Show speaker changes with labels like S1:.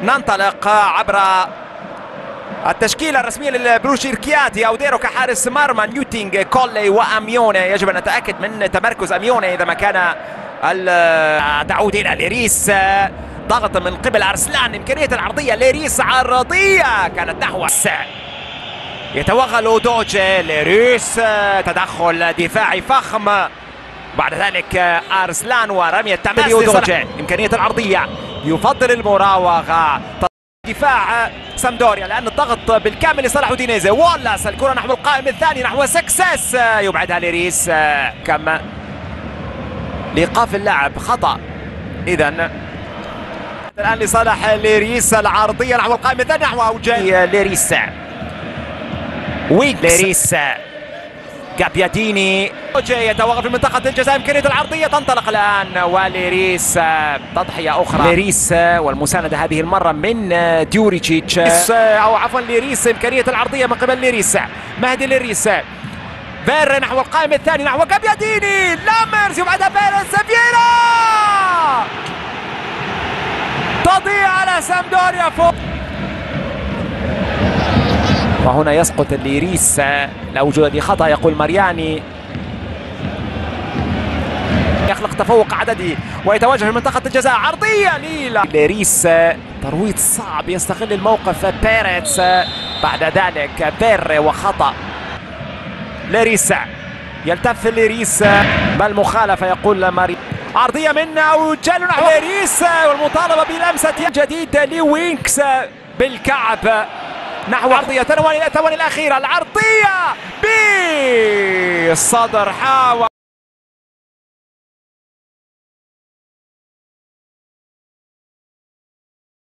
S1: ننطلق عبر التشكيلة الرسمية للبروشيركياتي. أوديرو كحارس مرمى، نيوتينغ، كولي وأميوني. يجب أن نتأكد من تمركز أميوني إذا ما كان تعود إلى ليريس. ضغط من قبل أرسلان، إمكانية العرضية. ليريس عرضية كانت نحو يتوغل دوجي. ليريس تدخل دفاعي فخم، بعد ذلك أرسلان ورمية تماس دوجي. إمكانية العرضية، يفضل المراوغة. دفاع سامدوريا لأن الضغط بالكامل لصلاح دينيزي. والاس الكرة نحو القائم الثاني، نحو سكسس، يبعدها ليريس. كم لإيقاف اللعب، خطأ إذن الآن لصالح ليريس. العرضية نحو القائم الثاني، نحو أوجاي. ليريس ويكس. ليريس جابياديني. يتوقف في منطقة الجزاء. إمكانية العرضية تنطلق الآن، وليريس تضحية أخرى. ليريس والمساندة هذه المرة من ديوريتشيتش، أو عفوا ليريس. إمكانية العرضية من قبل ليريس. مهدي ليريس. فير نحو القائم الثاني، نحو جابياديني. لامرز يبعدها بيريز. فييرا تضيع على سامدوريا فوق. وهنا يسقط ليريس. لا وجود لخطأ يقول مارياني. يخلق تفوق عددي ويتوجه في منطقة الجزاء. عرضية ليريس. ترويض صعب، يستغل الموقف بيريتس. بعد ذلك بير وخطأ. ليريس يلتف ليريس، بل مخالفة يقول ماري. عرضية من أوجاي نحو ليريس، والمطالبة بلمسة جديد لوينكس بالكعب نحو عرضية. ثواني الأخيرة، العرضية بالصدر. حاول